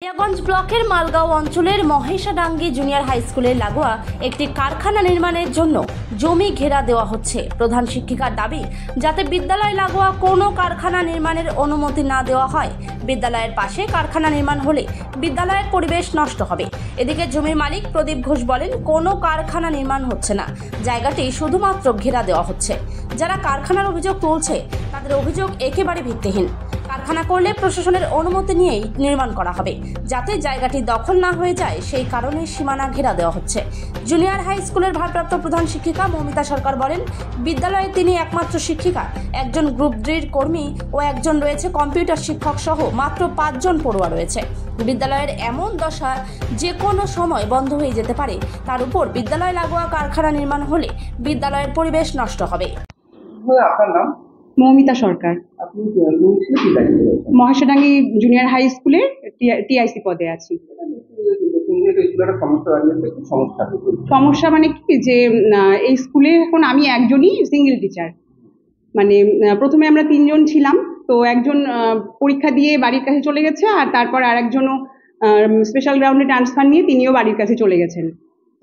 কালিয়াগঞ্জ ব্লকের মালগাঁও অঞ্চলের মহেশাডাঙ্গি junior high স্কুলের লাগোয়া একটি কারখানা নির্মাণের জন্য জমি ঘেরা দেওয়া হচ্ছে। প্রধান শিক্ষিকার দাবি, যাতে বিদ্যালয় লাগোয়া কোনো কারখানা নির্মাণের অনুমতি না দেওয়া হয়। বিদ্যালয়ের পাশে কারখানা নির্মাণ হলে বিদ্যালয়ের পরিবেশ নষ্ট হবে। এদিকে জমির মালিক প্রদীপ ঘোষ বলেন, কোনো কারখানা নির্মাণ হচ্ছে না, জায়গাটি শুধুমাত্র ঘেরা দেওয়া হচ্ছে। যারা কারখানার অভিযোগ তুলছে তাদের অভিযোগ একেবারে ভিত্তিহীন। কারখানা করলে প্রশাসনের অনুমতি নিয়েই নির্মাণ করা হবে, যাতে জায়গাটি দখল না হয়ে যায়, সেই কারণে সীমানা ঘেরা দেওয়া হচ্ছে। জুনিয়র হাই স্কুলের ভারপ্রাপ্ত প্রধান শিক্ষিকা মৌমিতা সরকার বলেন, বিদ্যালয়ে তিনি একমাত্র শিক্ষিকা, একজন গ্রুপ ডির কর্মী ও একজন রয়েছে কম্পিউটার শিক্ষক সহ মাত্র 5 জন পড়ুয়া রয়েছে। বিদ্যালয়ের এমন দশা যে কোনো সময় বন্ধ হয়ে যেতে পারে। তার উপর বিদ্যালয় লাগোয়া কারখানা নির্মাণ হলে বিদ্যালয়ের পরিবেশ নষ্ট হবে। আপনার নাম? মৌমিতা সরকার। আপনি মহেশাডাঙ্গি জুনিয়র হাই স্কুলে টিআইসি পদে আছি। সমস্যা মানে কি, যে এই স্কুলে এখন আমি একজনই সিঙ্গেল টিচার। মানে প্রথমে আমরা 3 জন ছিলাম, তো একজন পরীক্ষা দিয়ে বাড়ির কাছে চলে গেছে, আর তারপর আরেকজনও স্পেশাল গ্রাউন্ডে ট্রান্সফার নিয়ে তিনিও বাড়ির কাছে চলে গেছেন।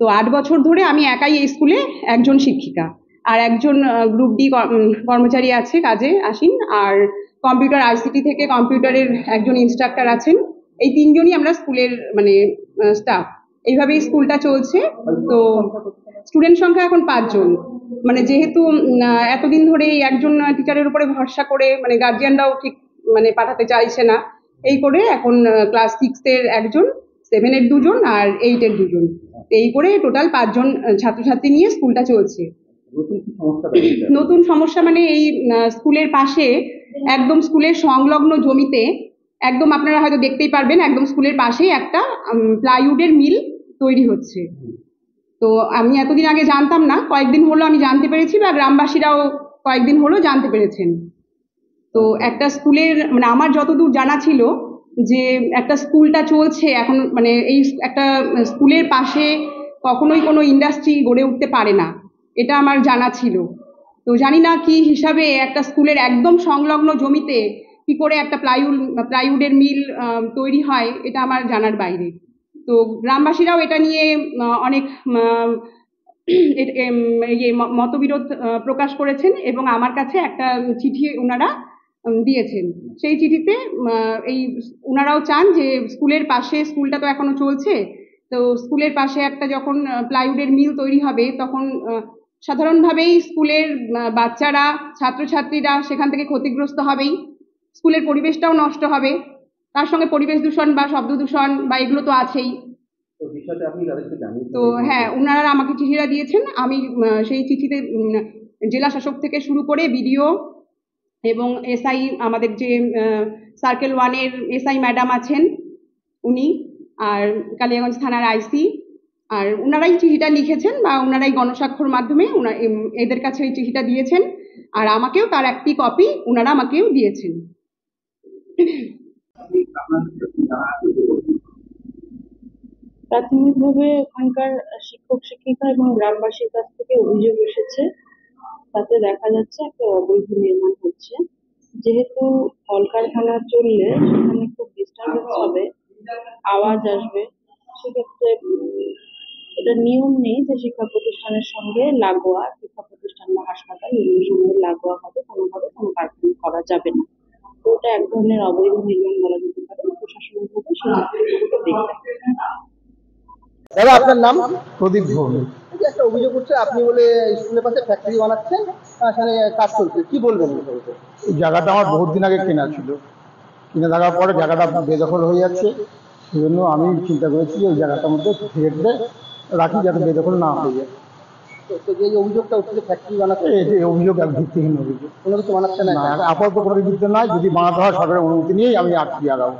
তো 8 বছর ধরে আমি একাই এই স্কুলে একজন শিক্ষিকা, আর একজন গ্রুপ ডি কর্মচারী আছে, কাজে আসেন, আর কম্পিউটার আইসিটি থেকে কম্পিউটারের একজন ইনস্ট্রাক্টর আছেন। এই 3 জনই আমরা স্কুলের মানে স্টাফ। এইভাবেই স্কুলটা চলছে। তো স্টুডেন্ট সংখ্যা এখন 5 জন। মানে যেহেতু এতদিন ধরে এই একজন টিচারের উপরে ভরসা করে মানে গার্জিয়ানরাও ঠিক মানে পাঠাতে চাইছে না, এই করে এখন ক্লাস 6 এর একজন, 7 এর 2 জন আর 8 এর 2 জন, এই করে টোটাল 5 জন ছাত্রছাত্রী নিয়ে স্কুলটা চলছে। নতুন সমস্যা মানে এই স্কুলের পাশে, একদম স্কুলের সংলগ্ন জমিতে, একদম আপনারা হয়তো দেখতেই পারবেন, একদম স্কুলের পাশেই একটা প্লাইউডের মিল তৈরি হচ্ছে। তো আমি এতদিন আগে জানতাম না, কয়েকদিন হলো আমি জানতে পেরেছি, বা গ্রামবাসীরাও কয়েকদিন হলো জানতে পেরেছেন। তো একটা স্কুলের মানে আমার যতদূর জানা ছিল যে একটা স্কুলটা চলছে এখন, মানে এই একটা স্কুলের পাশে কখনোই কোনো ইন্ডাস্ট্রি গড়ে উঠতে পারে না, এটা আমার জানা ছিল। তো জানি না কি হিসাবে একটা স্কুলের একদম সংলগ্ন জমিতে কি করে একটা প্লাইউডের মিল তৈরি হয়, এটা আমার জানার বাইরে। তো গ্রামবাসীরাও এটা নিয়ে অনেক মতবিরোধ প্রকাশ করেছেন, এবং আমার কাছে একটা চিঠি ওনারা দিয়েছেন। সেই চিঠিতে এই ওনারাও চান যে স্কুলের পাশে, স্কুলটা তো এখনো চলছে, তো স্কুলের পাশে একটা যখন প্লাইউডের মিল তৈরি হবে, তখন সাধারণভাবেই স্কুলের বাচ্চারা, ছাত্রছাত্রীরা সেখান থেকে ক্ষতিগ্রস্ত হবেই, স্কুলের পরিবেশটাও নষ্ট হবে, তার সঙ্গে পরিবেশ দূষণ বা শব্দ দূষণ বা এগুলো তো আছেই। তো হ্যাঁ, ওনারা আমাকে চিঠিটা দিয়েছেন। আমি সেই চিঠিতে জেলা শাসক থেকে শুরু করে বিডিও এবং এসআই, আমাদের যে সার্কেল 1 এর এসআই ম্যাডাম আছেন উনি, আর কালিয়াগঞ্জ থানার আইসি, আর ওনারাই চিঠিটা লিখেছেন, বা ওনারাই গণস্বাক্ষর মাধ্যমে এদের কাছে এই চিঠিটা দিয়েছেন, আর আমাকেও তার একটি কপি ওনারা আমাকেও দিয়েছেন। প্রাথমিকভাবে ওখানকার শিক্ষক শিক্ষিকা এবং গ্রামবাসীর কাছ থেকে অভিযোগ এসেছে, তাতে দেখা যাচ্ছে একটা অবৈধ নির্মাণ হচ্ছে। যেহেতু কলকারখানা চললে সেখানে খুব ডিস্টার্বেন্স হবে, আওয়াজ আসবে, সেক্ষেত্রে এটা নিয়ম নেই যে শিক্ষা প্রতিষ্ঠানের সঙ্গে লাগোয়া, শিক্ষা প্রতিষ্ঠান বা হাসপাতাল এগুলোর সঙ্গে লাগোয়া হবে কোনোভাবে কোনো কারখানা করা যাবে না। তো ওটা এক ধরনের অবৈধ নির্মাণ বলা যেতে পারে। প্রশাসনিক ভাবে সেই দেখতে। দাদা, আপনার নাম? প্রদীপ ঘোষ। একটা অভিযোগ করছে আপনি বলে স্কুলের পাশে ফ্যাক্টরি বানাচ্ছেন, সেখানে কাজ চলছে, কি বলবেন? এই জায়গাটা আমার বহুত দিন আগে কেনা ছিল, কিনে থাকার পরে জায়গাটা বেদখল হয়ে যাচ্ছে, সেই জন্য আমি চিন্তা করেছি ওই জায়গাটার মধ্যে ঘিরে রাখি, যাতে বেদখল না হয়ে যায়। তো যে অভিযোগটা উঠছে ফ্যাক্টরি বানাচ্ছে, এই অভিযোগ এক ভিত্তিহীন অভিযোগ। কোনো কিছু বানাচ্ছে না, আপাতত কোনো ভিত্তি নাই। যদি বানাতে হয় সরকারের অনুমতি নিয়েই আমি আটকে আগাবো।